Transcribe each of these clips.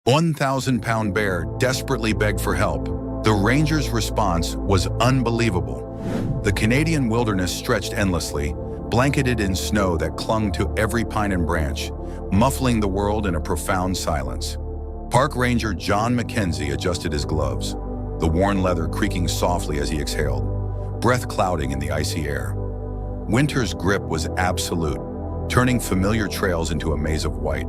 1,000-pound bear desperately begged for help. The ranger's response was unbelievable. The Canadian wilderness stretched endlessly, blanketed in snow that clung to every pine and branch, muffling the world in a profound silence. Park Ranger John Mackenzie adjusted his gloves, the worn leather creaking softly as he exhaled, breath clouding in the icy air. Winter's grip was absolute, turning familiar trails into a maze of white.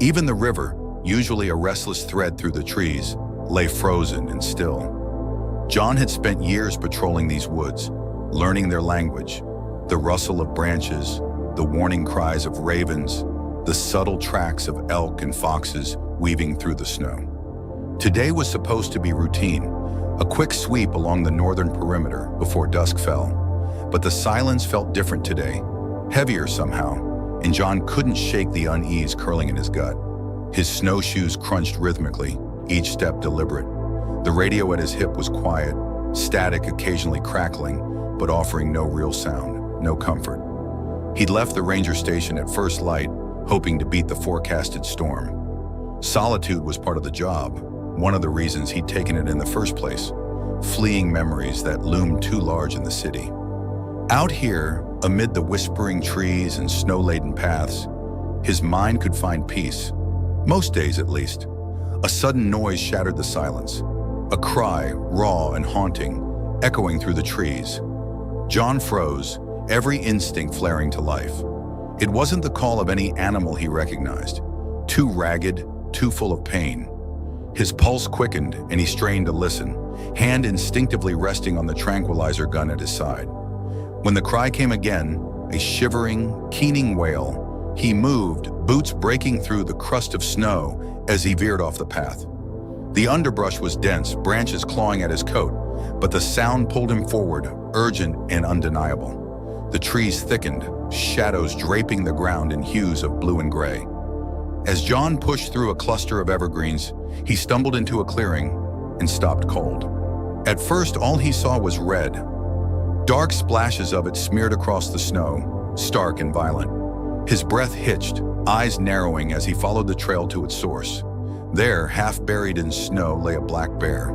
Even the river, usually a restless thread through the trees, lay frozen and still. John had spent years patrolling these woods, learning their language, the rustle of branches, the warning cries of ravens, the subtle tracks of elk and foxes weaving through the snow. Today was supposed to be routine, a quick sweep along the northern perimeter before dusk fell. But the silence felt different today, heavier somehow, and John couldn't shake the unease curling in his gut. His snowshoes crunched rhythmically, each step deliberate. The radio at his hip was quiet, static occasionally crackling, but offering no real sound, no comfort. He'd left the ranger station at first light, hoping to beat the forecasted storm. Solitude was part of the job, one of the reasons he'd taken it in the first place, fleeing memories that loomed too large in the city. Out here, amid the whispering trees and snow-laden paths, his mind could find peace. Most days, at least. A sudden noise shattered the silence. A cry, raw and haunting, echoing through the trees. John froze, every instinct flaring to life. It wasn't the call of any animal he recognized. Too ragged, too full of pain. His pulse quickened and he strained to listen, hand instinctively resting on the tranquilizer gun at his side. When the cry came again, a shivering, keening wail, he moved, boots breaking through the crust of snow as he veered off the path. The underbrush was dense, branches clawing at his coat, but the sound pulled him forward, urgent and undeniable. The trees thickened, shadows draping the ground in hues of blue and gray. As John pushed through a cluster of evergreens, he stumbled into a clearing and stopped cold. At first, all he saw was red. Dark splashes of it smeared across the snow, stark and violent. His breath hitched, eyes narrowing as he followed the trail to its source. There, half buried in snow, lay a black bear.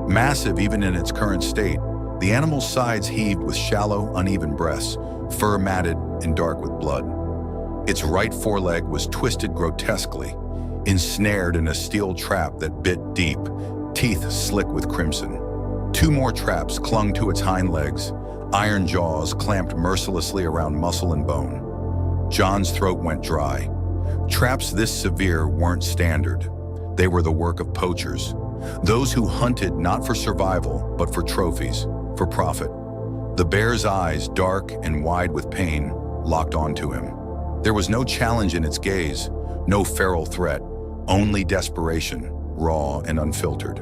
Massive even in its current state, the animal's sides heaved with shallow, uneven breaths, fur matted and dark with blood. Its right foreleg was twisted grotesquely, ensnared in a steel trap that bit deep, teeth slick with crimson. Two more traps clung to its hind legs, iron jaws clamped mercilessly around muscle and bone. John's throat went dry. Traps this severe weren't standard. They were the work of poachers, those who hunted not for survival, but for trophies, for profit. The bear's eyes, dark and wide with pain, locked onto him. There was no challenge in its gaze, no feral threat, only desperation, raw and unfiltered.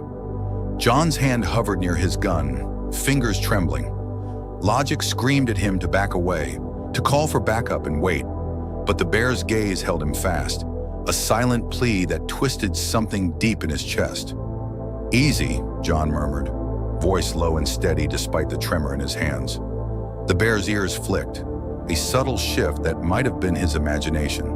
John's hand hovered near his gun, fingers trembling. Logic screamed at him to back away, to call for backup and wait. But the bear's gaze held him fast, a silent plea that twisted something deep in his chest. "Easy," John murmured, voice low and steady despite the tremor in his hands. The bear's ears flicked, a subtle shift that might have been his imagination.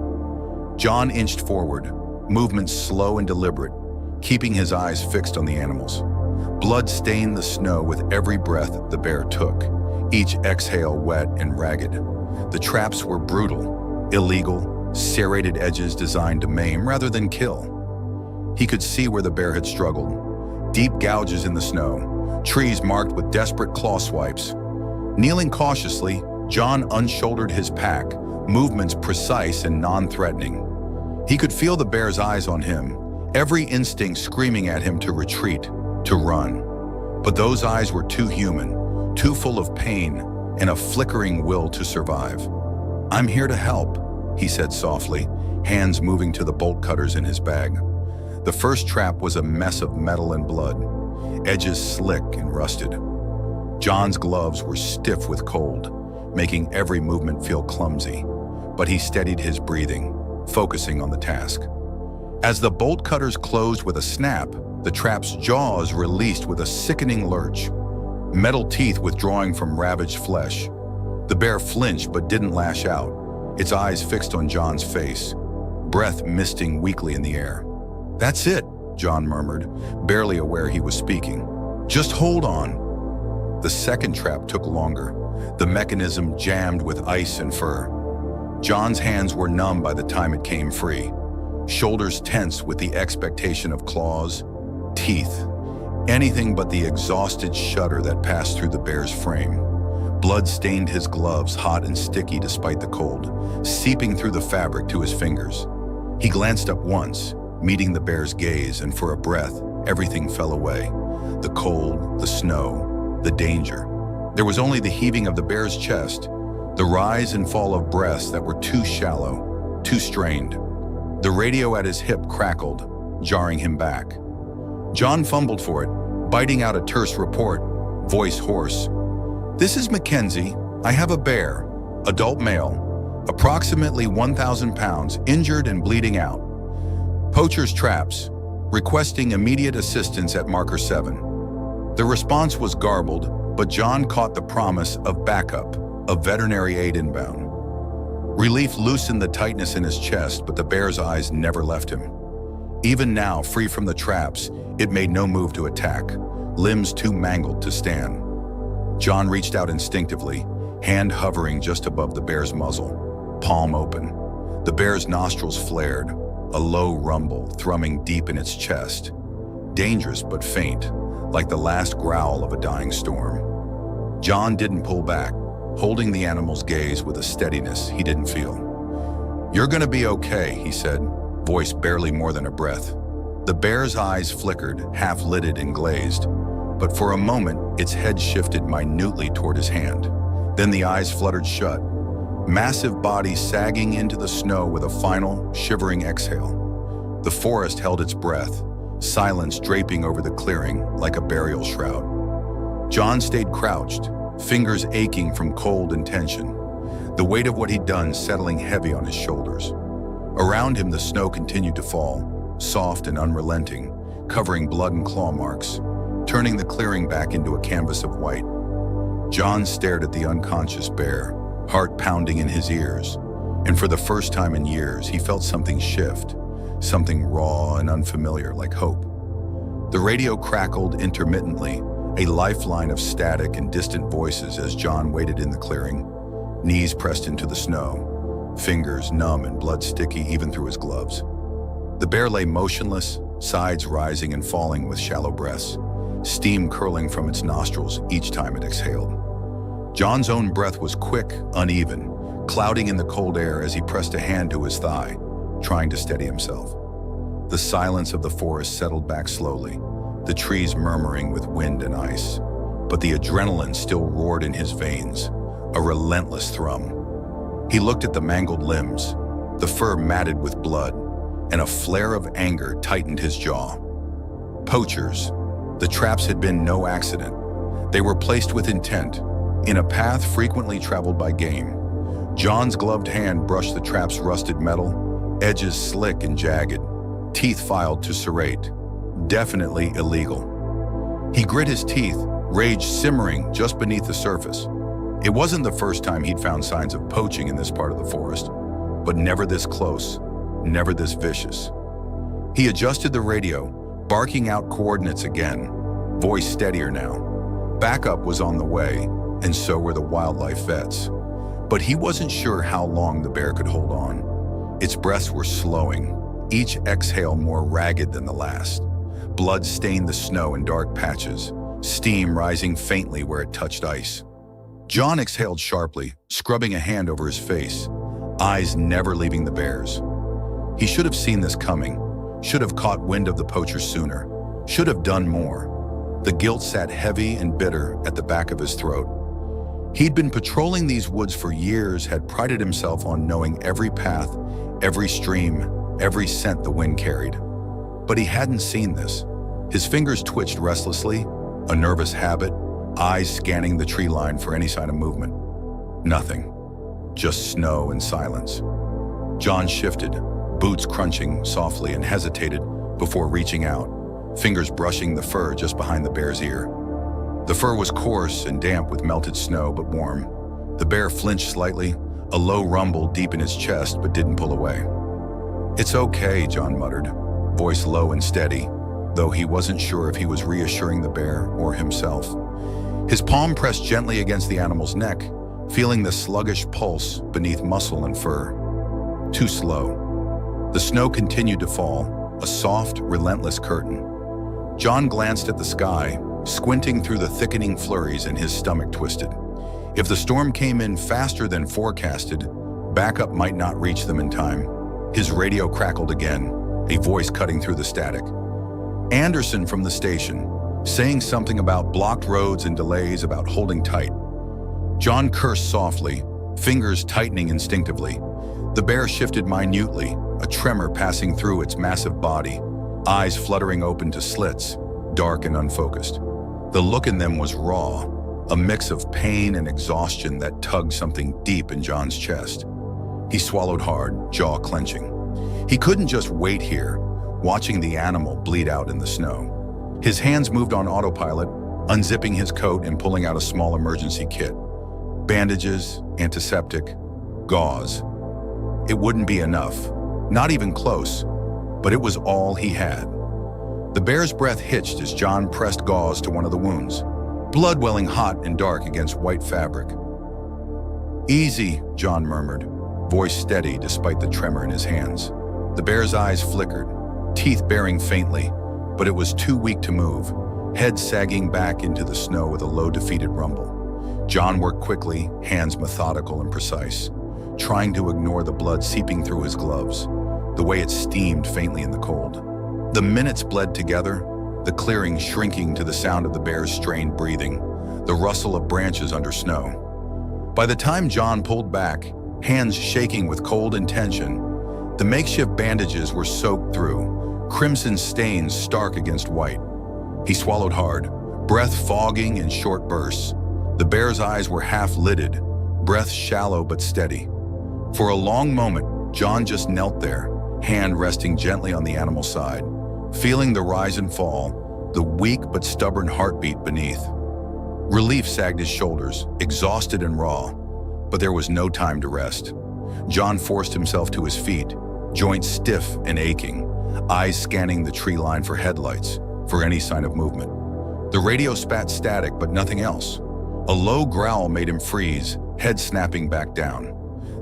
John inched forward, movements slow and deliberate, keeping his eyes fixed on the animals. Blood stained the snow with every breath the bear took, each exhale wet and ragged. The traps were brutal, illegal, serrated edges designed to maim rather than kill. He could see where the bear had struggled, deep gouges in the snow, trees marked with desperate claw swipes. Kneeling cautiously, John unshouldered his pack, movements precise and non-threatening. He could feel the bear's eyes on him, every instinct screaming at him to retreat, to run. But those eyes were too human, too full of pain and a flickering will to survive. "I'm here to help," he said softly, hands moving to the bolt cutters in his bag. The first trap was a mess of metal and blood, edges slick and rusted. John's gloves were stiff with cold, making every movement feel clumsy, but he steadied his breathing, focusing on the task. As the bolt cutters closed with a snap, the trap's jaws released with a sickening lurch, metal teeth withdrawing from ravaged flesh. The bear flinched but didn't lash out, its eyes fixed on John's face, breath misting weakly in the air. "That's it," John murmured, barely aware he was speaking. "Just hold on." The second trap took longer, the mechanism jammed with ice and fur. John's hands were numb by the time it came free, shoulders tense with the expectation of claws, teeth, anything but the exhausted shudder that passed through the bear's frame. Blood stained his gloves, hot and sticky despite the cold, seeping through the fabric to his fingers. He glanced up once, meeting the bear's gaze, and for a breath, everything fell away. The cold, the snow, the danger. There was only the heaving of the bear's chest, the rise and fall of breaths that were too shallow, too strained. The radio at his hip crackled, jarring him back. John fumbled for it, biting out a terse report, voice hoarse. "This is Mackenzie. I have a bear, adult male, approximately 1,000 pounds, injured and bleeding out. Poacher's traps, requesting immediate assistance at marker 7. The response was garbled, but John caught the promise of backup, of veterinary aid inbound. Relief loosened the tightness in his chest, but the bear's eyes never left him. Even now, free from the traps, it made no move to attack, limbs too mangled to stand. John reached out instinctively, hand hovering just above the bear's muzzle, palm open. The bear's nostrils flared, a low rumble thrumming deep in its chest. Dangerous but faint, like the last growl of a dying storm. John didn't pull back, holding the animal's gaze with a steadiness he didn't feel. "You're gonna be okay," he said, voice barely more than a breath. The bear's eyes flickered, half-lidded and glazed, but for a moment its head shifted minutely toward his hand. Then the eyes fluttered shut, massive body sagging into the snow with a final, shivering exhale. The forest held its breath, silence draping over the clearing like a burial shroud. John stayed crouched, fingers aching from cold and tension, the weight of what he'd done settling heavy on his shoulders. Around him the snow continued to fall, soft and unrelenting, covering blood and claw marks, turning the clearing back into a canvas of white. John stared at the unconscious bear, heart pounding in his ears, and for the first time in years he felt something shift, something raw and unfamiliar like hope. The radio crackled intermittently, a lifeline of static and distant voices as John waited in the clearing, knees pressed into the snow, fingers numb and blood sticky even through his gloves. The bear lay motionless, sides rising and falling with shallow breaths, steam curling from its nostrils each time it exhaled. John's own breath was quick, uneven, clouding in the cold air as he pressed a hand to his thigh, trying to steady himself. The silence of the forest settled back slowly, the trees murmuring with wind and ice, but the adrenaline still roared in his veins, a relentless thrum. He looked at the mangled limbs, the fur matted with blood, and a flare of anger tightened his jaw. Poachers. The traps had been no accident. They were placed with intent, in a path frequently traveled by game. John's gloved hand brushed the trap's rusted metal, edges slick and jagged, teeth filed to serrate. Definitely illegal. He grit his teeth, rage simmering just beneath the surface. It wasn't the first time he'd found signs of poaching in this part of the forest, but never this close, never this vicious. He adjusted the radio, barking out coordinates again, voice steadier now. Backup was on the way, and so were the wildlife vets. But he wasn't sure how long the bear could hold on. Its breaths were slowing, each exhale more ragged than the last. Blood stained the snow in dark patches, steam rising faintly where it touched ice. John exhaled sharply, scrubbing a hand over his face, eyes never leaving the bear's. He should have seen this coming, should have caught wind of the poacher sooner, should have done more. The guilt sat heavy and bitter at the back of his throat. He'd been patrolling these woods for years, had prided himself on knowing every path, every stream, every scent the wind carried. But he hadn't seen this. His fingers twitched restlessly, a nervous habit, eyes scanning the tree line for any sign of movement. Nothing, just snow and silence. John shifted, boots crunching softly, and hesitated before reaching out, fingers brushing the fur just behind the bear's ear. The fur was coarse and damp with melted snow, but warm. The bear flinched slightly, a low rumble deep in his chest, but didn't pull away. "It's okay," John muttered, voice low and steady, though he wasn't sure if he was reassuring the bear or himself. His palm pressed gently against the animal's neck, feeling the sluggish pulse beneath muscle and fur. Too slow. The snow continued to fall, a soft, relentless curtain. John glanced at the sky, squinting through the thickening flurries, and his stomach twisted. If the storm came in faster than forecasted, backup might not reach them in time. His radio crackled again, a voice cutting through the static. Anderson from the station, saying something about blocked roads and delays, about holding tight. John cursed softly, fingers tightening instinctively. The bear shifted minutely, a tremor passing through its massive body, eyes fluttering open to slits, dark and unfocused. The look in them was raw, a mix of pain and exhaustion that tugged something deep in John's chest. He swallowed hard, jaw clenching. He couldn't just wait here, watching the animal bleed out in the snow. His hands moved on autopilot, unzipping his coat and pulling out a small emergency kit. Bandages, antiseptic, gauze. It wouldn't be enough, not even close, but it was all he had. The bear's breath hitched as John pressed gauze to one of the wounds, blood welling hot and dark against white fabric. "Easy," John murmured, voice steady despite the tremor in his hands. The bear's eyes flickered, teeth baring faintly, but it was too weak to move, head sagging back into the snow with a low, defeated rumble. John worked quickly, hands methodical and precise, trying to ignore the blood seeping through his gloves, the way it steamed faintly in the cold. The minutes bled together, the clearing shrinking to the sound of the bear's strained breathing, the rustle of branches under snow. By the time John pulled back, hands shaking with cold and tension, the makeshift bandages were soaked through, crimson stains stark against white. He swallowed hard, breath fogging in short bursts. The bear's eyes were half-lidded, breath shallow but steady. For a long moment, John just knelt there, hand resting gently on the animal's side, feeling the rise and fall, the weak but stubborn heartbeat beneath. Relief sagged his shoulders, exhausted and raw, but there was no time to rest. John forced himself to his feet, joints stiff and aching, eyes scanning the tree line for headlights, for any sign of movement. The radio spat static, but nothing else. A low growl made him freeze, head snapping back down.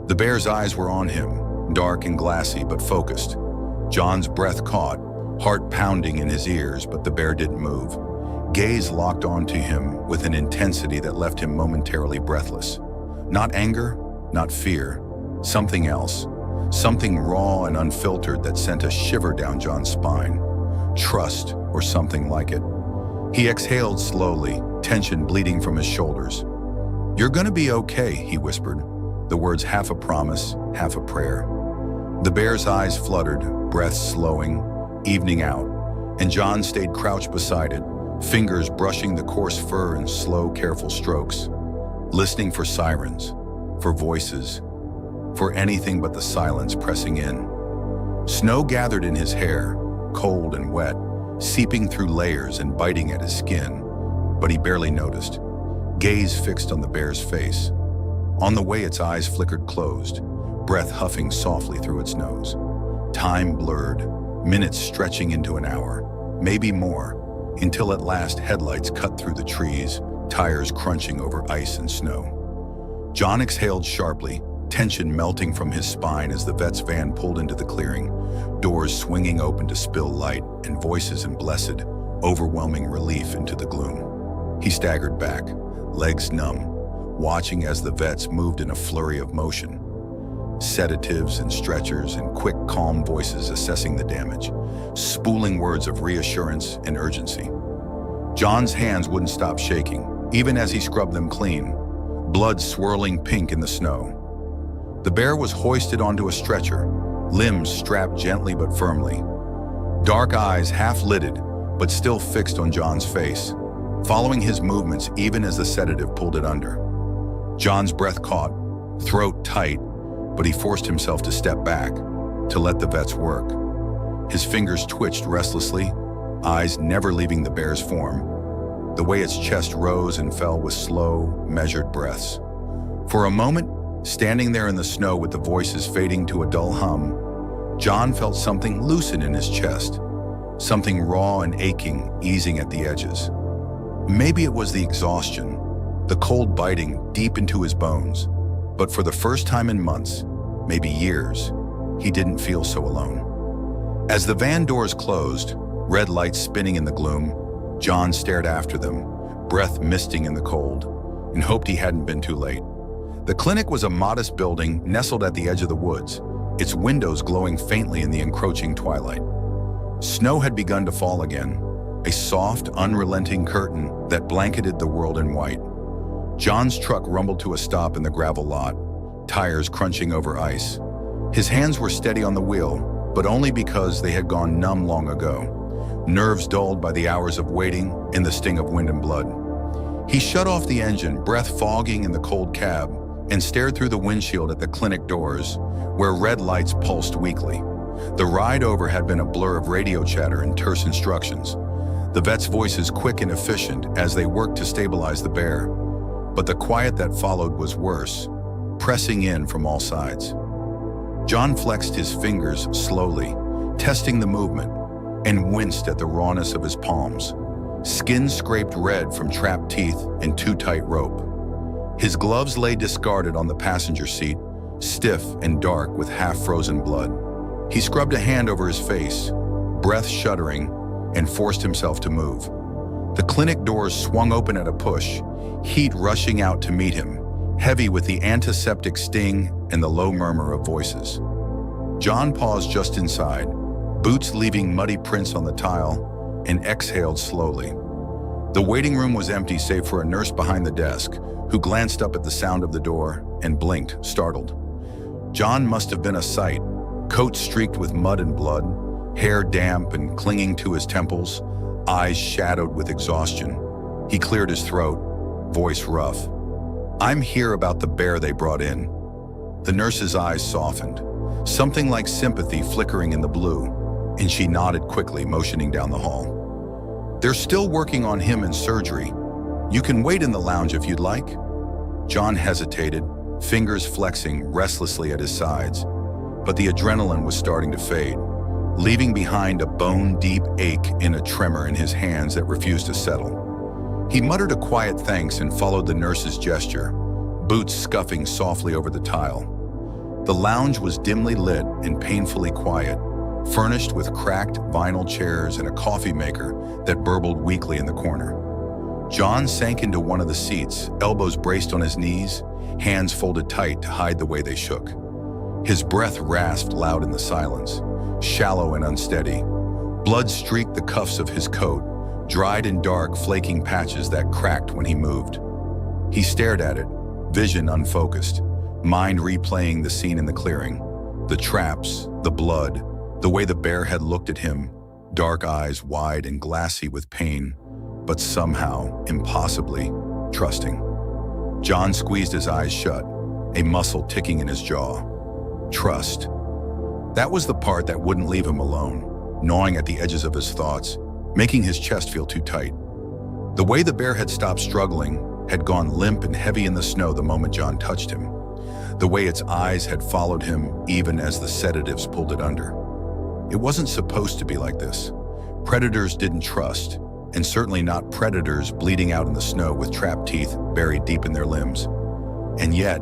The bear's eyes were on him, dark and glassy but focused. John's breath caught, heart pounding in his ears, but the bear didn't move. Gaze locked onto him with an intensity that left him momentarily breathless. Not anger, not fear, something else. Something raw and unfiltered that sent a shiver down John's spine. Trust, or something like it. He exhaled slowly, tension bleeding from his shoulders. "You're gonna be okay," he whispered, the words half a promise, half a prayer. The bear's eyes fluttered, breath slowing, evening out, and John stayed crouched beside it, fingers brushing the coarse fur in slow, careful strokes, listening for sirens, for voices, for anything but the silence pressing in. Snow gathered in his hair, cold and wet, seeping through layers and biting at his skin, but he barely noticed, gaze fixed on the bear's face. On the way its eyes flickered closed, breath huffing softly through its nose. Time blurred, minutes stretching into an hour, maybe more, until at last headlights cut through the trees, tires crunching over ice and snow. John exhaled sharply, tension melting from his spine as the vet's van pulled into the clearing, doors swinging open to spill light and voices in blessed, overwhelming relief into the gloom. He staggered back, legs numb, watching as the vets moved in a flurry of motion. Sedatives and stretchers and quick, calm voices assessing the damage, spooling words of reassurance and urgency. John's hands wouldn't stop shaking, even as he scrubbed them clean, blood swirling pink in the snow. The bear was hoisted onto a stretcher, limbs strapped gently but firmly. Dark eyes half-lidded, but still fixed on John's face, following his movements even as the sedative pulled it under. John's breath caught, throat tight, but he forced himself to step back, to let the vets work. His fingers twitched restlessly, eyes never leaving the bear's form, the way its chest rose and fell with slow, measured breaths. For a moment, standing there in the snow with the voices fading to a dull hum, John felt something loosen in his chest, something raw and aching easing at the edges. Maybe it was the exhaustion, the cold biting deep into his bones, but for the first time in months, maybe years, he didn't feel so alone. As the van doors closed, red lights spinning in the gloom, John stared after them, breath misting in the cold, and hoped he hadn't been too late. The clinic was a modest building nestled at the edge of the woods, its windows glowing faintly in the encroaching twilight. Snow had begun to fall again, a soft, unrelenting curtain that blanketed the world in white. John's truck rumbled to a stop in the gravel lot, tires crunching over ice. His hands were steady on the wheel, but only because they had gone numb long ago, nerves dulled by the hours of waiting and the sting of wind and blood. He shut off the engine, breath fogging in the cold cab, and stared through the windshield at the clinic doors, where red lights pulsed weakly. The ride over had been a blur of radio chatter and terse instructions, the vet's voices quick and efficient as they worked to stabilize the bear. But the quiet that followed was worse, pressing in from all sides. John flexed his fingers slowly, testing the movement, and winced at the rawness of his palms. Skin scraped red from trapped teeth and too tight rope. His gloves lay discarded on the passenger seat, stiff and dark with half-frozen blood. He scrubbed a hand over his face, breath shuddering, and forced himself to move. The clinic doors swung open at a push, heat rushing out to meet him, heavy with the antiseptic sting and the low murmur of voices. John paused just inside, boots leaving muddy prints on the tile, and exhaled slowly. The waiting room was empty save for a nurse behind the desk, who glanced up at the sound of the door and blinked, startled. John must have been a sight, coat streaked with mud and blood, hair damp and clinging to his temples, eyes shadowed with exhaustion. He cleared his throat, voice rough. "I'm here about the bear they brought in." The nurse's eyes softened, something like sympathy flickering in the blue, and she nodded quickly, motioning down the hall. "They're still working on him in surgery. You can wait in the lounge if you'd like." John hesitated, fingers flexing restlessly at his sides, but the adrenaline was starting to fade, leaving behind a bone-deep ache and a tremor in his hands that refused to settle. He muttered a quiet thanks and followed the nurse's gesture, boots scuffing softly over the tile. The lounge was dimly lit and painfully quiet, furnished with cracked vinyl chairs and a coffee maker that burbled weakly in the corner. John sank into one of the seats, elbows braced on his knees, hands folded tight to hide the way they shook. His breath rasped loud in the silence, shallow and unsteady. Blood streaked the cuffs of his coat, dried and dark, flaking patches that cracked when he moved. He stared at it, vision unfocused, mind replaying the scene in the clearing. The traps, the blood, the way the bear had looked at him, dark eyes wide and glassy with pain, but somehow, impossibly, trusting. John squeezed his eyes shut, a muscle ticking in his jaw. Trust. That was the part that wouldn't leave him alone, gnawing at the edges of his thoughts, making his chest feel too tight. The way the bear had stopped struggling, had gone limp and heavy in the snow the moment John touched him. The way its eyes had followed him even as the sedatives pulled it under. It wasn't supposed to be like this. Predators didn't trust, and certainly not predators bleeding out in the snow with trapped teeth buried deep in their limbs. And yet,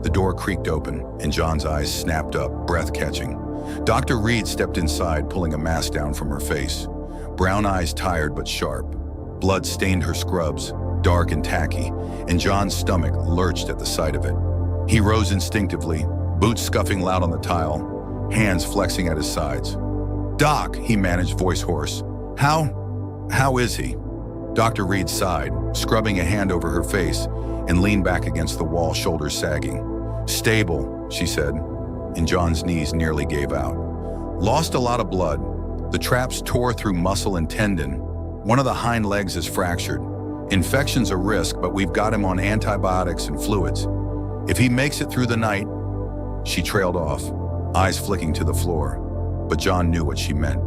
the door creaked open and John's eyes snapped up, breath-catching. Dr. Reed stepped inside, pulling a mask down from her face. Brown eyes tired but sharp. Blood stained her scrubs, dark and tacky, and John's stomach lurched at the sight of it. He rose instinctively, boots scuffing loud on the tile, hands flexing at his sides. "Doc," he managed, voice hoarse. How is he?" Dr. Reed sighed, scrubbing a hand over her face, and leaned back against the wall, shoulders sagging. "Stable," she said, and John's knees nearly gave out. "Lost a lot of blood. The traps tore through muscle and tendon. One of the hind legs is fractured. Infection's a risk, but we've got him on antibiotics and fluids. If he makes it through the night..." She trailed off, eyes flicking to the floor, but John knew what she meant.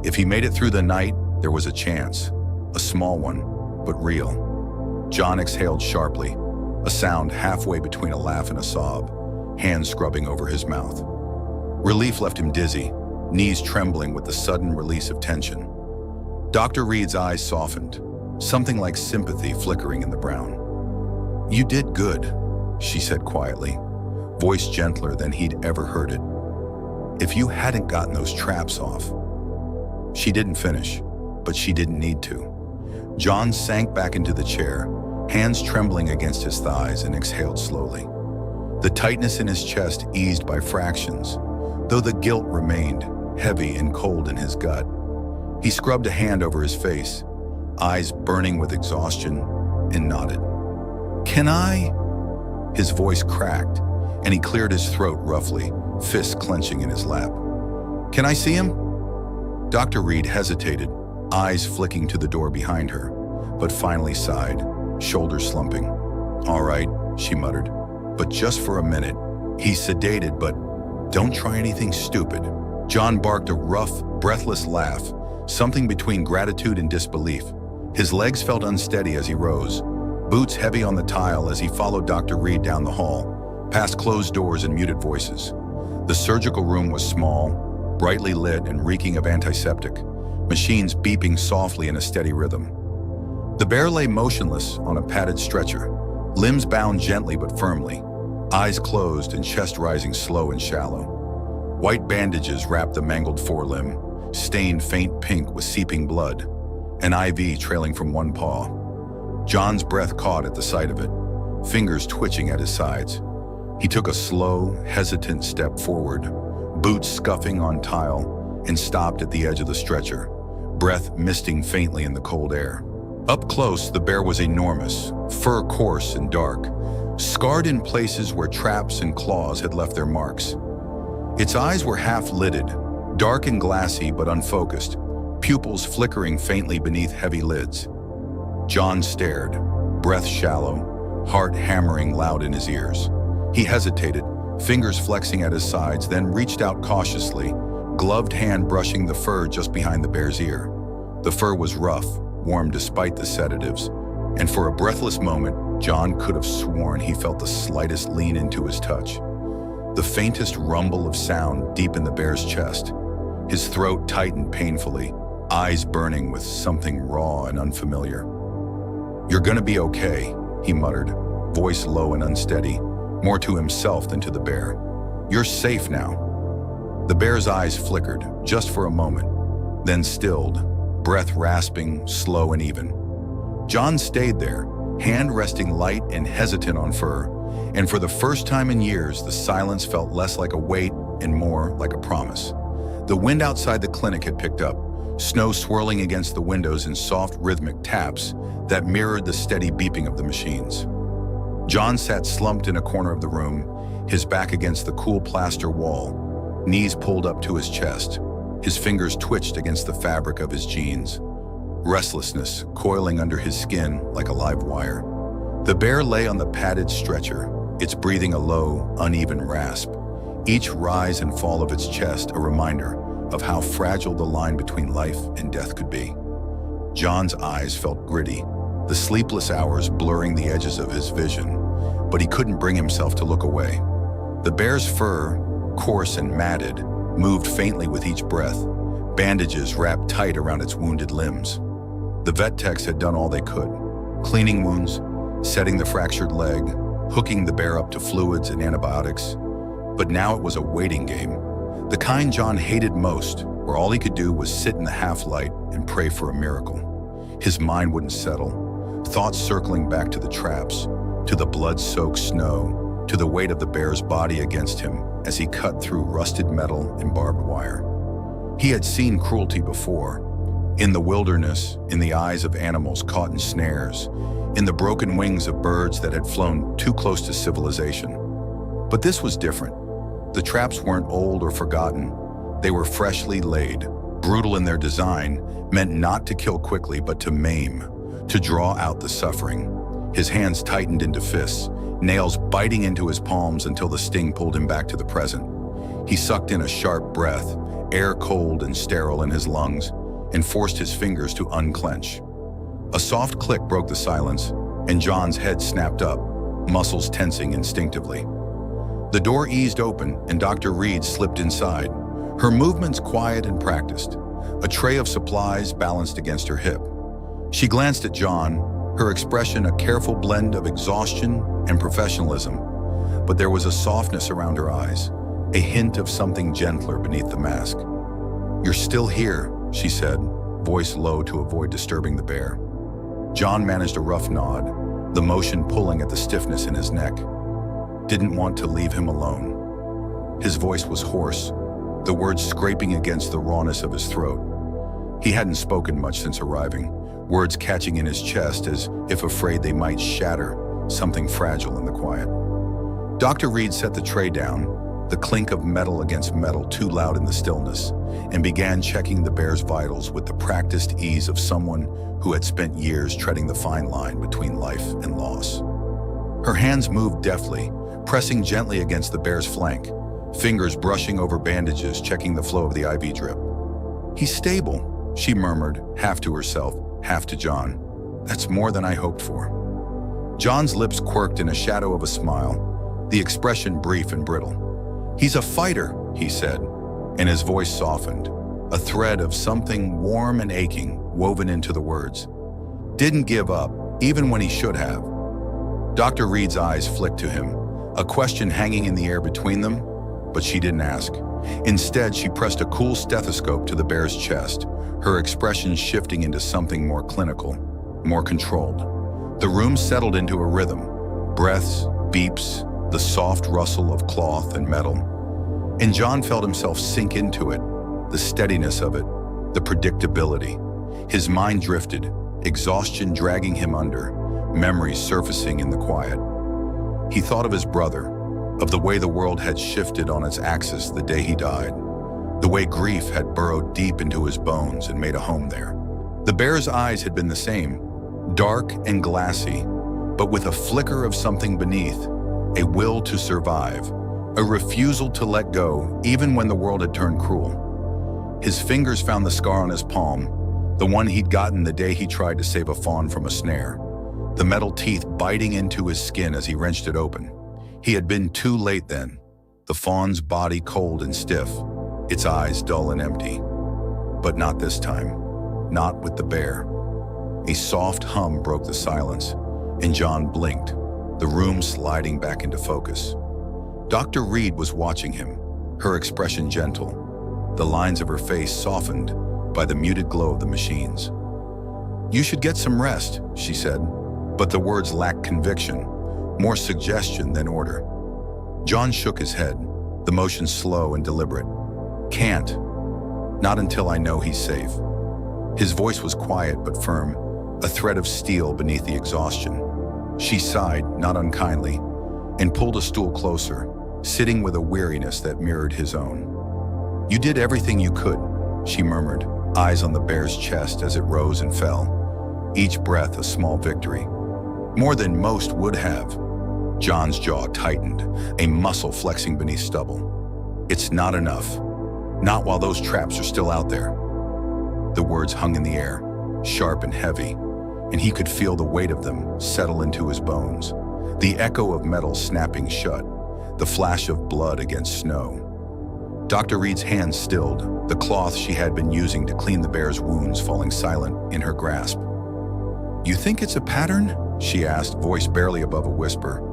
If he made it through the night, there was a chance, a small one, but real. John exhaled sharply, a sound halfway between a laugh and a sob, hands scrubbing over his mouth. Relief left him dizzy, knees trembling with the sudden release of tension. Dr. Reed's eyes softened, something like sympathy flickering in the brown. "You did good," she said quietly, voice gentler than he'd ever heard it. "If you hadn't gotten those traps off." She didn't finish, but she didn't need to. John sank back into the chair, hands trembling against his thighs, and exhaled slowly. The tightness in his chest eased by fractions, though the guilt remained, heavy and cold in his gut. He scrubbed a hand over his face, eyes burning with exhaustion, and nodded. "Can I?" His voice cracked, and he cleared his throat roughly, fists clenching in his lap. "Can I see him?" Dr. Reed hesitated, eyes flicking to the door behind her, but finally sighed, shoulders slumping. "All right," she muttered, "but just for a minute." He's sedated, but don't try anything stupid. John barked a rough, breathless laugh, something between gratitude and disbelief. His legs felt unsteady as he rose, boots heavy on the tile as he followed Dr. Reed down the hall, past closed doors and muted voices. The surgical room was small, brightly lit and reeking of antiseptic, machines beeping softly in a steady rhythm. The bear lay motionless on a padded stretcher, limbs bound gently but firmly, eyes closed and chest rising slow and shallow. White bandages wrapped the mangled forelimb, stained faint pink with seeping blood, an IV trailing from one paw. John's breath caught at the sight of it, fingers twitching at his sides. He took a slow, hesitant step forward, boots scuffing on tile, and stopped at the edge of the stretcher, breath misting faintly in the cold air. Up close, the bear was enormous, fur coarse and dark, scarred in places where traps and claws had left their marks. Its eyes were half-lidded, dark and glassy but unfocused, pupils flickering faintly beneath heavy lids. John stared, breath shallow, heart hammering loud in his ears. He hesitated, fingers flexing at his sides, then reached out cautiously, gloved hand brushing the fur just behind the bear's ear. The fur was rough, warm despite the sedatives, and for a breathless moment, John could have sworn he felt the slightest lean into his touch. The faintest rumble of sound deep in the bear's chest. His throat tightened painfully, eyes burning with something raw and unfamiliar. "You're gonna be okay," he muttered, voice low and unsteady, more to himself than to the bear. "You're safe now." The bear's eyes flickered, just for a moment, then stilled, breath rasping, slow and even. John stayed there, hand resting light and hesitant on fur, and for the first time in years, the silence felt less like a weight and more like a promise. The wind outside the clinic had picked up, snow swirling against the windows in soft rhythmic taps that mirrored the steady beeping of the machines. John sat slumped in a corner of the room, his back against the cool plaster wall, knees pulled up to his chest. His fingers twitched against the fabric of his jeans, restlessness coiling under his skin like a live wire. The bear lay on the padded stretcher, its breathing a low, uneven rasp, each rise and fall of its chest a reminder of how fragile the line between life and death could be. John's eyes felt gritty, the sleepless hours blurring the edges of his vision, but he couldn't bring himself to look away. The bear's fur, coarse and matted, moved faintly with each breath, bandages wrapped tight around its wounded limbs. The vet techs had done all they could, cleaning wounds, setting the fractured leg, hooking the bear up to fluids and antibiotics. But now it was a waiting game, the kind John hated most, where all he could do was sit in the half-light and pray for a miracle. His mind wouldn't settle, thoughts circling back to the traps, to the blood-soaked snow, to the weight of the bear's body against him as he cut through rusted metal and barbed wire. He had seen cruelty before, in the wilderness, in the eyes of animals caught in snares, in the broken wings of birds that had flown too close to civilization. But this was different. The traps weren't old or forgotten. They were freshly laid, brutal in their design, meant not to kill quickly but to maim, to draw out the suffering. His hands tightened into fists, nails biting into his palms until the sting pulled him back to the present. He sucked in a sharp breath, air cold and sterile in his lungs, and forced his fingers to unclench. A soft click broke the silence, and John's head snapped up, muscles tensing instinctively. The door eased open, and Dr. Reed slipped inside, Her movements quiet and practiced, a tray of supplies balanced against her hip. She glanced at John, her expression a careful blend of exhaustion and professionalism, but there was a softness around her eyes, a hint of something gentler beneath the mask. "You're still here," she said, voice low to avoid disturbing the bear. John managed a rough nod, the motion pulling at the stiffness in his neck. Didn't want to leave him alone. His voice was hoarse, the words scraping against the rawness of his throat. He hadn't spoken much since arriving, words catching in his chest as if afraid they might shatter something fragile in the quiet. Dr. Reed set the tray down, the clink of metal against metal too loud in the stillness, and began checking the bear's vitals with the practiced ease of someone who had spent years treading the fine line between life and loss. Her hands moved deftly, pressing gently against the bear's flank, fingers brushing over bandages, checking the flow of the IV drip. "He's stable," she murmured, half to herself, half to John. "That's more than I hoped for." John's lips quirked in a shadow of a smile, the expression brief and brittle. "He's a fighter," he said, and his voice softened, a thread of something warm and aching woven into the words. "Didn't give up, even when he should have." Dr. Reed's eyes flicked to him, a question hanging in the air between them, but she didn't ask. Instead, she pressed a cool stethoscope to the bear's chest, her expression shifting into something more clinical, more controlled. The room settled into a rhythm, breaths, beeps, the soft rustle of cloth and metal. And John felt himself sink into it, the steadiness of it, the predictability. His mind drifted, exhaustion dragging him under, memories surfacing in the quiet. He thought of his brother, of the way the world had shifted on its axis the day he died, the way grief had burrowed deep into his bones and made a home there. The bear's eyes had been the same, dark and glassy, but with a flicker of something beneath, a will to survive, a refusal to let go even when the world had turned cruel. His fingers found the scar on his palm, the one he'd gotten the day he tried to save a fawn from a snare, the metal teeth biting into his skin as he wrenched it open. He had been too late then, the fawn's body cold and stiff, its eyes dull and empty. But not this time, not with the bear. A soft hum broke the silence, and John blinked, the room sliding back into focus. Dr. Reed was watching him, her expression gentle, the lines of her face softened by the muted glow of the machines. "You should get some rest," she said, but the words lacked conviction, more suggestion than order. John shook his head, the motion slow and deliberate. "Can't. Not until I know he's safe." His voice was quiet but firm, a thread of steel beneath the exhaustion. She sighed, not unkindly, and pulled a stool closer, sitting with a weariness that mirrored his own. "You did everything you could," she murmured, eyes on the bear's chest as it rose and fell, each breath a small victory. "More than most would have." John's jaw tightened, a muscle flexing beneath stubble. "It's not enough. Not while those traps are still out there." The words hung in the air, sharp and heavy, and he could feel the weight of them settle into his bones, the echo of metal snapping shut, the flash of blood against snow. Dr. Reed's hands stilled, the cloth she had been using to clean the bear's wounds falling silent in her grasp. "You think it's a pattern?" she asked, voice barely above a whisper.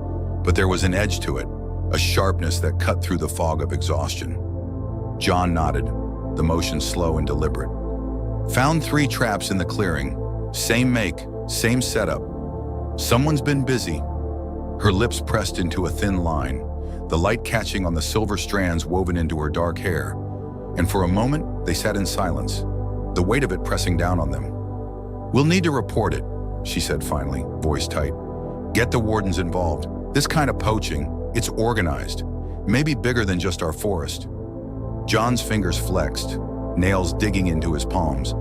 But there was an edge to it, a sharpness that cut through the fog of exhaustion. John nodded, the motion slow and deliberate. "Found 3 traps in the clearing. Same make, same setup. Someone's been busy." Her lips pressed into a thin line, the light catching on the silver strands woven into her dark hair. And for a moment, they sat in silence, the weight of it pressing down on them. "We'll need to report it," she said finally, voice tight. "Get the wardens involved. This kind of poaching, it's organized, maybe bigger than just our forest." John's fingers flexed, nails digging into his palms,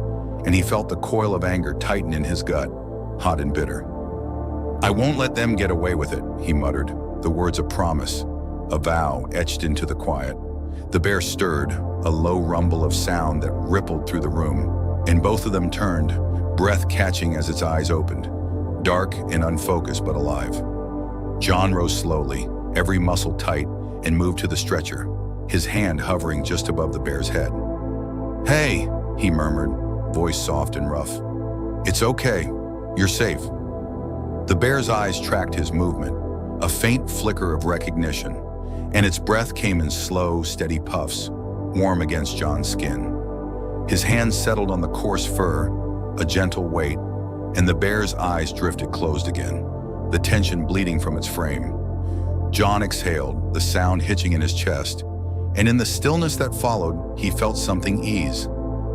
and he felt the coil of anger tighten in his gut, hot and bitter. "I won't let them get away with it," he muttered, the words a promise, a vow etched into the quiet. The bear stirred, a low rumble of sound that rippled through the room, and both of them turned, breath catching as its eyes opened, dark and unfocused but alive. John rose slowly, every muscle tight, and moved to the stretcher, his hand hovering just above the bear's head. "Hey," he murmured, voice soft and rough. "It's okay. You're safe." The bear's eyes tracked his movement, a faint flicker of recognition, and its breath came in slow, steady puffs, warm against John's skin. His hand settled on the coarse fur, a gentle weight, and the bear's eyes drifted closed again, the tension bleeding from its frame. John exhaled, the sound hitching in his chest, and in the stillness that followed, he felt something ease,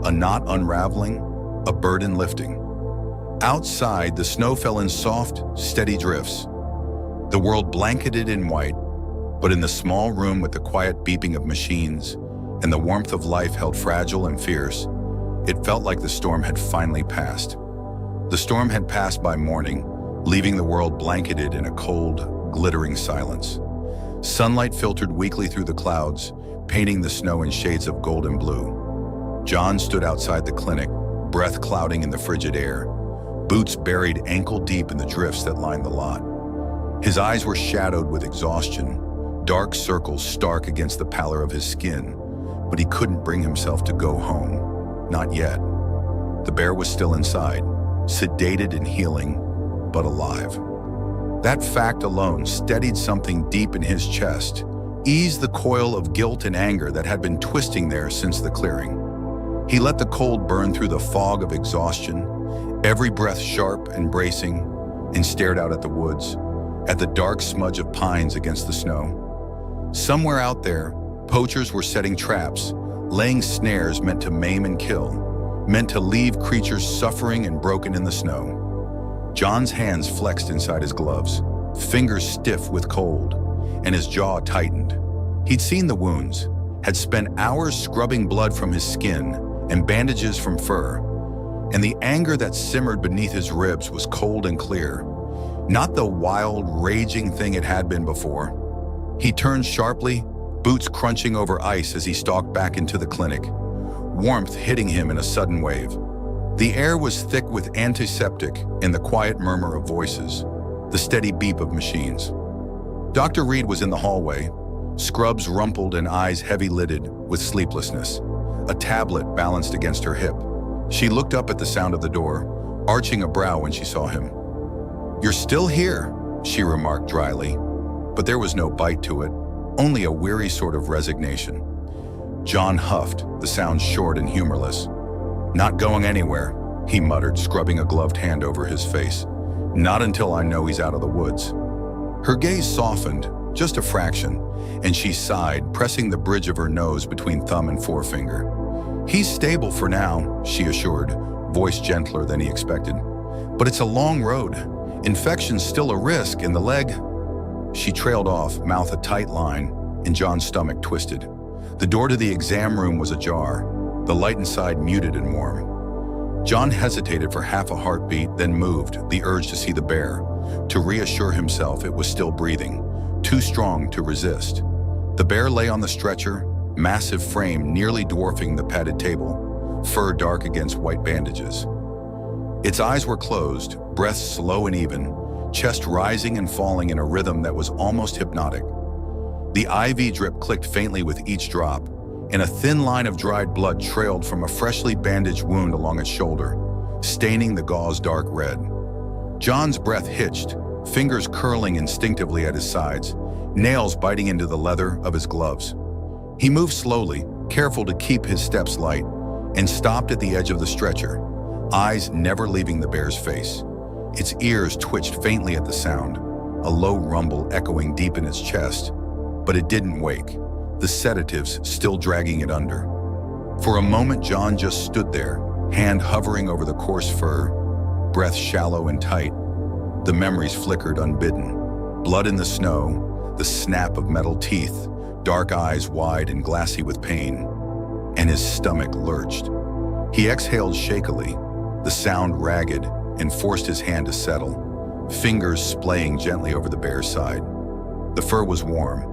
a knot unraveling, a burden lifting. Outside, the snow fell in soft, steady drifts. The world blanketed in white, but in the small room with the quiet beeping of machines and the warmth of life held fragile and fierce, it felt like the storm had finally passed. The storm had passed by morning, leaving the world blanketed in a cold, glittering silence. Sunlight filtered weakly through the clouds, painting the snow in shades of gold and blue. John stood outside the clinic, breath clouding in the frigid air, boots buried ankle-deep in the drifts that lined the lot. His eyes were shadowed with exhaustion, dark circles stark against the pallor of his skin, but he couldn't bring himself to go home. Not yet. The bear was still inside, sedated and healing, but alive. That fact alone steadied something deep in his chest, eased the coil of guilt and anger that had been twisting there since the clearing. He let the cold burn through the fog of exhaustion, every breath sharp and bracing, and stared out at the woods, at the dark smudge of pines against the snow. Somewhere out there, poachers were setting traps, laying snares meant to maim and kill, meant to leave creatures suffering and broken in the snow. John's hands flexed inside his gloves, fingers stiff with cold, and his jaw tightened. He'd seen the wounds, had spent hours scrubbing blood from his skin and bandages from fur, and the anger that simmered beneath his ribs was cold and clear, not the wild, raging thing it had been before. He turned sharply, boots crunching over ice as he stalked back into the clinic, warmth hitting him in a sudden wave. The air was thick with antiseptic and the quiet murmur of voices, the steady beep of machines. Dr. Reed was in the hallway, scrubs rumpled and eyes heavy-lidded with sleeplessness, a tablet balanced against her hip. She looked up at the sound of the door, arching a brow when she saw him. "You're still here," she remarked dryly, but there was no bite to it, only a weary sort of resignation. John huffed, the sound short and humorless. "Not going anywhere," he muttered, scrubbing a gloved hand over his face. "Not until I know he's out of the woods." Her gaze softened, just a fraction, and she sighed, pressing the bridge of her nose between thumb and forefinger. "He's stable for now," she assured, voice gentler than he expected. "But it's a long road. Infection's still a risk, and the leg—" She trailed off, mouth a tight line, and John's stomach twisted. The door to the exam room was ajar, the light inside muted and warm. John hesitated for half a heartbeat, then moved, the urge to see the bear, to reassure himself it was still breathing, too strong to resist. The bear lay on the stretcher, massive frame nearly dwarfing the padded table, fur dark against white bandages. Its eyes were closed, breath slow and even, chest rising and falling in a rhythm that was almost hypnotic. The IV drip clicked faintly with each drop, and a thin line of dried blood trailed from a freshly bandaged wound along its shoulder, staining the gauze dark red. John's breath hitched, fingers curling instinctively at his sides, nails biting into the leather of his gloves. He moved slowly, careful to keep his steps light, and stopped at the edge of the stretcher, eyes never leaving the bear's face. Its ears twitched faintly at the sound, a low rumble echoing deep in its chest, but it didn't wake, the sedatives still dragging it under. For a moment, John just stood there, hand hovering over the coarse fur, breath shallow and tight. The memories flickered unbidden. Blood in the snow, the snap of metal teeth, dark eyes wide and glassy with pain, and his stomach lurched. He exhaled shakily, the sound ragged, and forced his hand to settle, fingers splaying gently over the bear's side. The fur was warm,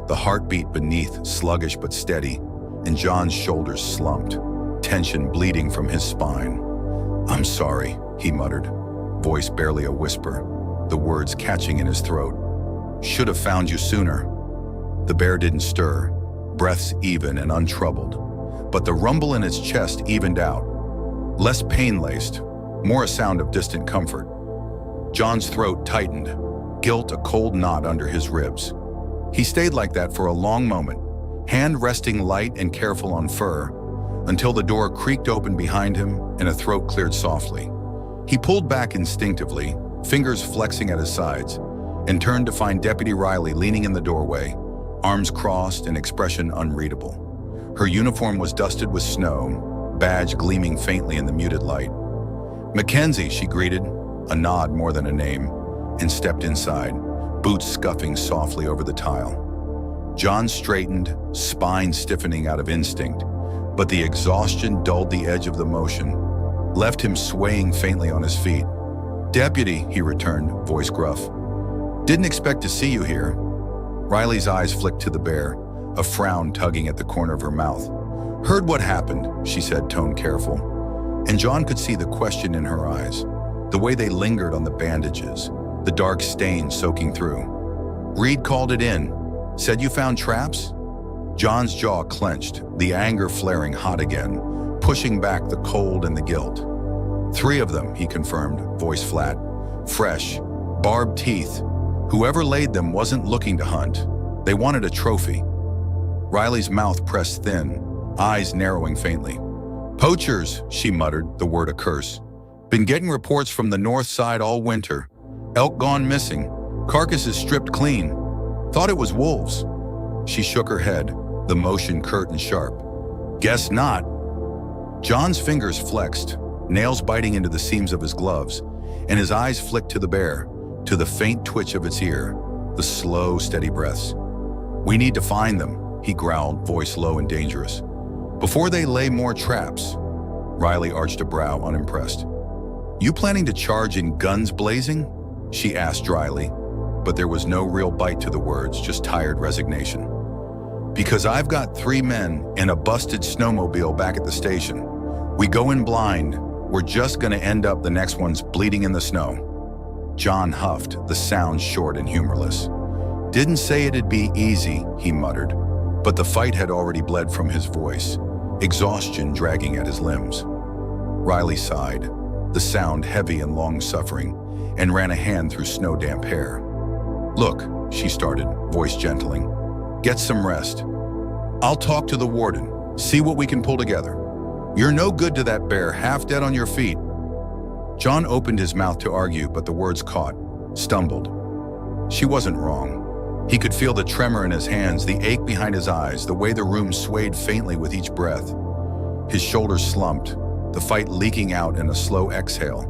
the heartbeat beneath sluggish but steady, and John's shoulders slumped, tension bleeding from his spine. "I'm sorry," he muttered, voice barely a whisper, the words catching in his throat. "Should have found you sooner." The bear didn't stir, breaths even and untroubled, but the rumble in his chest evened out, less pain-laced, more a sound of distant comfort. John's throat tightened, guilt a cold knot under his ribs. He stayed like that for a long moment, hand resting light and careful on fur, until the door creaked open behind him and a throat cleared softly. He pulled back instinctively, fingers flexing at his sides, and turned to find Deputy Riley leaning in the doorway, arms crossed and expression unreadable. Her uniform was dusted with snow, badge gleaming faintly in the muted light. "Mackenzie," she greeted, a nod more than a name, and stepped inside, boots scuffing softly over the tile. John straightened, spine stiffening out of instinct, but the exhaustion dulled the edge of the motion, left him swaying faintly on his feet. "Deputy," he returned, voice gruff. "Didn't expect to see you here." Riley's eyes flicked to the bear, a frown tugging at the corner of her mouth. "Heard what happened," she said, tone careful. And John could see the question in her eyes, the way they lingered on the bandages, the dark stain soaking through. "Reed called it in. Said you found traps?" John's jaw clenched, the anger flaring hot again, pushing back the cold and the guilt. "3 of them," he confirmed, voice flat. "Fresh, barbed teeth. Whoever laid them wasn't looking to hunt. They wanted a trophy." Riley's mouth pressed thin, eyes narrowing faintly. "Poachers," she muttered, the word a curse. "Been getting reports from the north side all winter. Elk gone missing, carcasses stripped clean. Thought it was wolves." She shook her head, the motion curt and sharp. "Guess not." John's fingers flexed, nails biting into the seams of his gloves, and his eyes flicked to the bear, to the faint twitch of its ear, the slow, steady breaths. "We need to find them," he growled, voice low and dangerous. "Before they lay more traps." Riley arched a brow, unimpressed. "You planning to charge in guns blazing?" she asked dryly, but there was no real bite to the words, just tired resignation. "Because I've got 3 men and a busted snowmobile back at the station. We go in blind, we're just gonna end up the next ones bleeding in the snow." John huffed, the sound short and humorless. "Didn't say it'd be easy," he muttered, but the fight had already bled from his voice, exhaustion dragging at his limbs. Riley sighed, the sound heavy and long-suffering, and ran a hand through snow-damp hair. "Look," she started, voice gentling, "get some rest. I'll talk to the warden, see what we can pull together. You're no good to that bear, half dead on your feet." John opened his mouth to argue, but the words caught, stumbled. She wasn't wrong. He could feel the tremor in his hands, the ache behind his eyes, the way the room swayed faintly with each breath. His shoulders slumped, the fight leaking out in a slow exhale,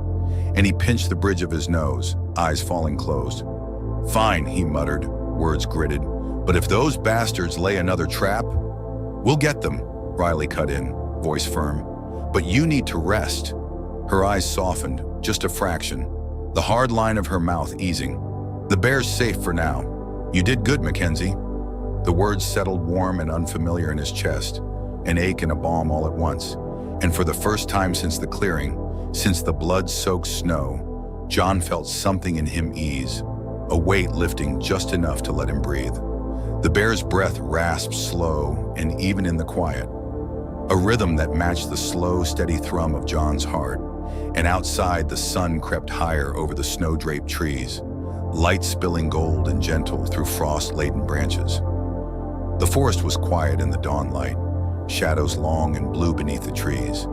and he pinched the bridge of his nose, eyes falling closed. "Fine," he muttered, words gritted, "but if those bastards lay another trap, we'll get them," Riley cut in, voice firm. "But you need to rest." Her eyes softened, just a fraction, the hard line of her mouth easing. "The bear's safe for now. You did good, Mackenzie." The words settled warm and unfamiliar in his chest, an ache and a balm all at once. And for the first time since the clearing, since the blood-soaked snow, John felt something in him ease, a weight lifting just enough to let him breathe. The bear's breath rasped slow and even in the quiet, a rhythm that matched the slow, steady thrum of John's heart. And outside, the sun crept higher over the snow-draped trees, light spilling gold and gentle through frost-laden branches. The forest was quiet in the dawn light, shadows long and blue beneath the trees,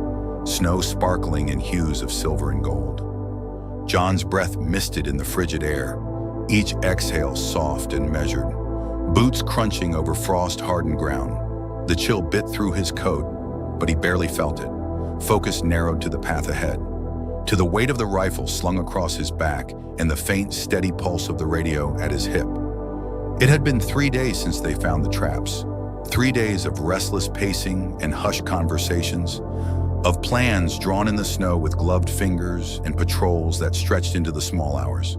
snow sparkling in hues of silver and gold. John's breath misted in the frigid air, each exhale soft and measured, boots crunching over frost-hardened ground. The chill bit through his coat, but he barely felt it. Focus narrowed to the path ahead, to the weight of the rifle slung across his back and the faint, steady pulse of the radio at his hip. It had been 3 days since they found the traps, 3 days of restless pacing and hushed conversations, of plans drawn in the snow with gloved fingers and patrols that stretched into the small hours.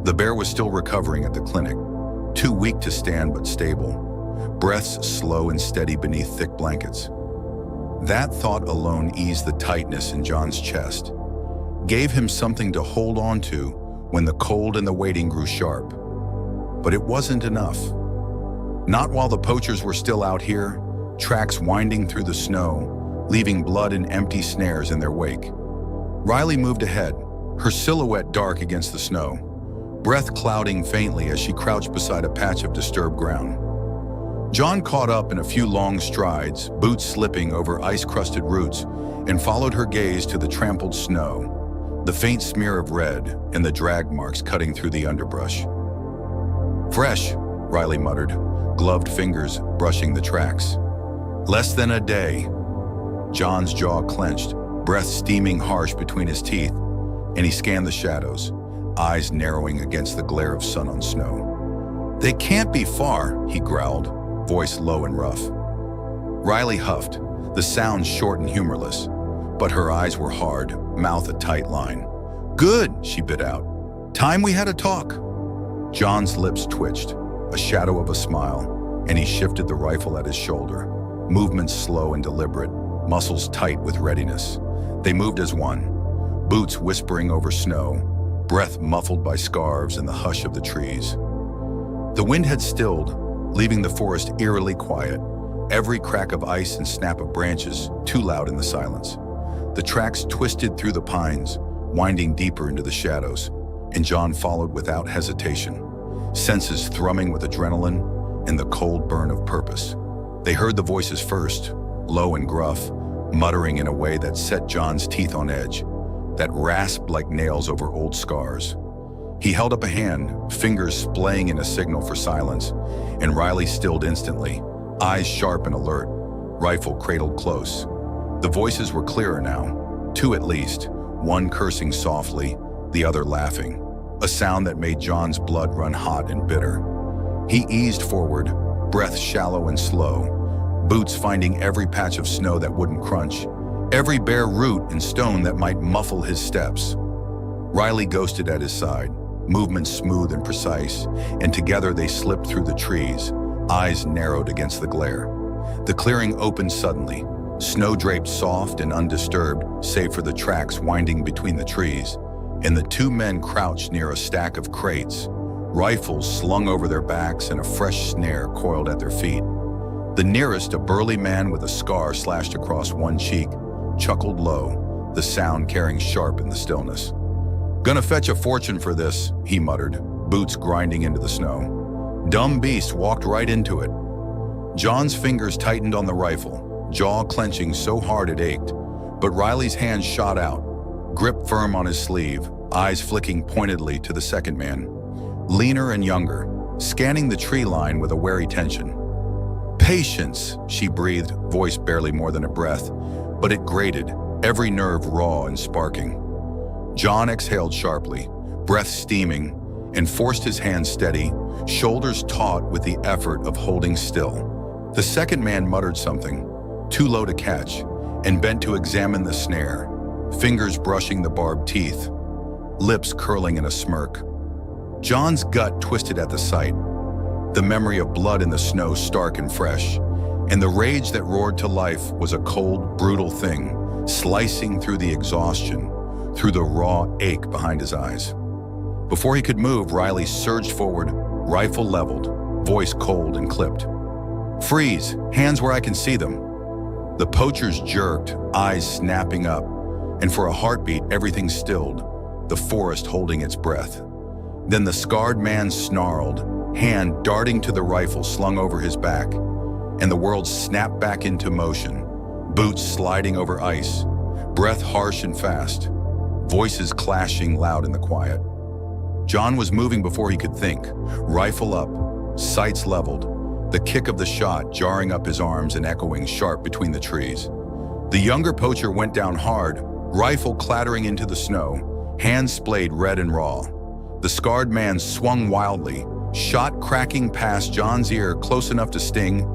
The bear was still recovering at the clinic, too weak to stand but stable, breaths slow and steady beneath thick blankets. That thought alone eased the tightness in John's chest, gave him something to hold on to when the cold and the waiting grew sharp. But it wasn't enough. Not while the poachers were still out here, tracks winding through the snow, leaving blood and empty snares in their wake. Riley moved ahead, her silhouette dark against the snow, breath clouding faintly as she crouched beside a patch of disturbed ground. John caught up in a few long strides, boots slipping over ice-crusted roots, and followed her gaze to the trampled snow, the faint smear of red and the drag marks cutting through the underbrush. "Fresh," Riley muttered, gloved fingers brushing the tracks. "Less than a day." John's jaw clenched, breath steaming harsh between his teeth, and he scanned the shadows, eyes narrowing against the glare of sun on snow. "They can't be far," he growled, voice low and rough. Riley huffed, the sound short and humorless, but her eyes were hard, mouth a tight line. "Good," she bit out. "Time we had a talk." John's lips twitched, a shadow of a smile, and he shifted the rifle at his shoulder, movements slow and deliberate, muscles tight with readiness. They moved as one, boots whispering over snow, breath muffled by scarves in the hush of the trees. The wind had stilled, leaving the forest eerily quiet, every crack of ice and snap of branches too loud in the silence. The tracks twisted through the pines, winding deeper into the shadows, and John followed without hesitation, senses thrumming with adrenaline and the cold burn of purpose. They heard the voices first, low and gruff, muttering in a way that set John's teeth on edge, that rasped like nails over old scars. He held up a hand, fingers splaying in a signal for silence, and Riley stilled instantly, eyes sharp and alert, rifle cradled close. The voices were clearer now, two at least, one cursing softly, the other laughing, a sound that made John's blood run hot and bitter. He eased forward, breath shallow and slow, boots finding every patch of snow that wouldn't crunch, every bare root and stone that might muffle his steps. Riley ghosted at his side, movements smooth and precise, and together they slipped through the trees, eyes narrowed against the glare. The clearing opened suddenly, snow draped soft and undisturbed, save for the tracks winding between the trees, and the two men crouched near a stack of crates, rifles slung over their backs and a fresh snare coiled at their feet. The nearest, a burly man with a scar slashed across one cheek, chuckled low, the sound carrying sharp in the stillness. "Gonna fetch a fortune for this," he muttered, boots grinding into the snow. Dumb beast walked right into it. John's fingers tightened on the rifle, jaw clenching so hard it ached, but Riley's hand shot out, grip firm on his sleeve, eyes flicking pointedly to the second man, leaner and younger, scanning the tree line with a wary tension. "Patience," she breathed, voice barely more than a breath, but it grated, every nerve raw and sparking. John exhaled sharply, breath steaming, and forced his hands steady, shoulders taut with the effort of holding still. The second man muttered something, too low to catch, and bent to examine the snare, fingers brushing the barbed teeth, lips curling in a smirk. John's gut twisted at the sight, the memory of blood in the snow stark and fresh, and the rage that roared to life was a cold, brutal thing, slicing through the exhaustion, through the raw ache behind his eyes. Before he could move, Riley surged forward, rifle leveled, voice cold and clipped. "Freeze, hands where I can see them." The poachers jerked, eyes snapping up, and for a heartbeat everything stilled, the forest holding its breath. Then the scarred man snarled, hand darting to the rifle slung over his back, and the world snapped back into motion, boots sliding over ice, breath harsh and fast, voices clashing loud in the quiet. John was moving before he could think, rifle up, sights leveled, the kick of the shot jarring up his arms and echoing sharp between the trees. The younger poacher went down hard, rifle clattering into the snow, hands splayed red and raw. The scarred man swung wildly, shot cracking past John's ear close enough to sting,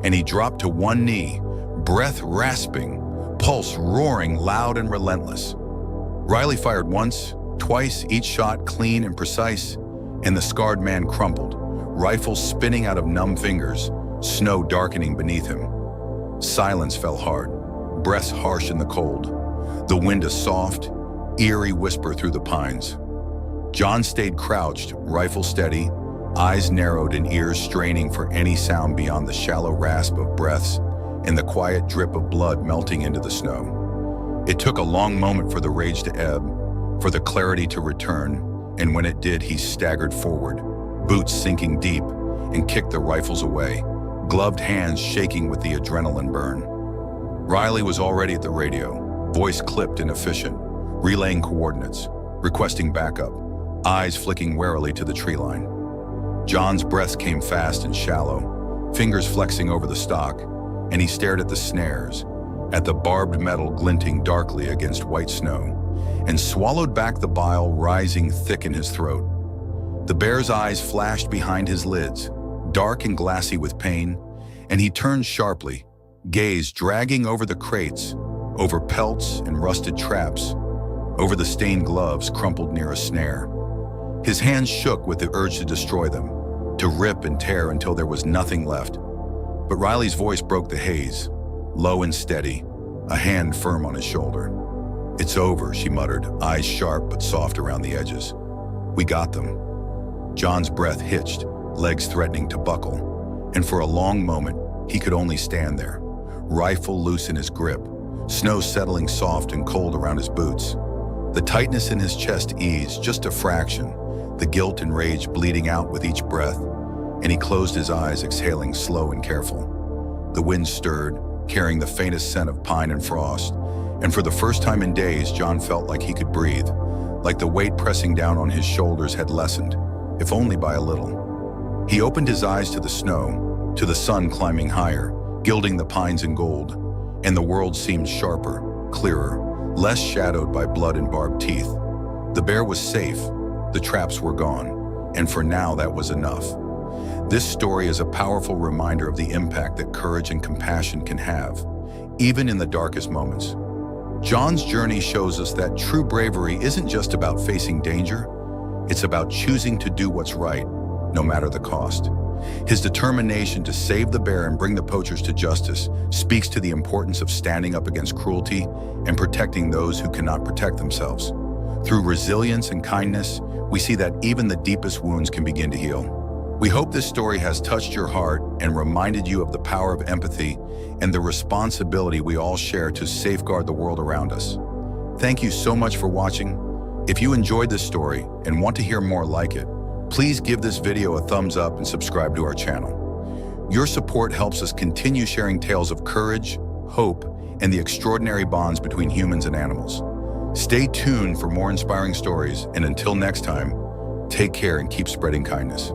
and he dropped to one knee, breath rasping, pulse roaring loud and relentless. Riley fired once, twice, each shot clean and precise, and the scarred man crumpled, rifle spinning out of numb fingers, snow darkening beneath him. Silence fell hard, breaths harsh in the cold, the wind a soft, eerie whisper through the pines. John stayed crouched, rifle steady, eyes narrowed and ears straining for any sound beyond the shallow rasp of breaths and the quiet drip of blood melting into the snow. It took a long moment for the rage to ebb, for the clarity to return, and when it did, he staggered forward, boots sinking deep, and kicked the rifles away, gloved hands shaking with the adrenaline burn. Riley was already at the radio, voice clipped and efficient, relaying coordinates, requesting backup, eyes flicking warily to the tree line. John's breaths came fast and shallow, fingers flexing over the stock, and he stared at the snares, at the barbed metal glinting darkly against white snow, and swallowed back the bile rising thick in his throat. The bear's eyes flashed behind his lids, dark and glassy with pain, and he turned sharply, gaze dragging over the crates, over pelts and rusted traps, over the stained gloves crumpled near a snare. His hands shook with the urge to destroy them, to rip and tear until there was nothing left. But Riley's voice broke the haze, low and steady, a hand firm on his shoulder. "It's over," she muttered, eyes sharp but soft around the edges. "We got them." John's breath hitched, legs threatening to buckle, and for a long moment, he could only stand there, rifle loose in his grip, snow settling soft and cold around his boots. The tightness in his chest eased just a fraction, the guilt and rage bleeding out with each breath, and he closed his eyes, exhaling slow and careful. The wind stirred, carrying the faintest scent of pine and frost, and for the first time in days, John felt like he could breathe, like the weight pressing down on his shoulders had lessened, if only by a little. He opened his eyes to the snow, to the sun climbing higher, gilding the pines in gold, and the world seemed sharper, clearer, less shadowed by blood and barbed teeth. The bear was safe, the traps were gone, and for now that was enough. This story is a powerful reminder of the impact that courage and compassion can have, even in the darkest moments. John's journey shows us that true bravery isn't just about facing danger, it's about choosing to do what's right, no matter the cost. His determination to save the bear and bring the poachers to justice speaks to the importance of standing up against cruelty and protecting those who cannot protect themselves. Through resilience and kindness, we see that even the deepest wounds can begin to heal. We hope this story has touched your heart and reminded you of the power of empathy and the responsibility we all share to safeguard the world around us. Thank you so much for watching. If you enjoyed this story and want to hear more like it, please give this video a thumbs up and subscribe to our channel. Your support helps us continue sharing tales of courage, hope, and the extraordinary bonds between humans and animals. Stay tuned for more inspiring stories, and until next time, take care and keep spreading kindness.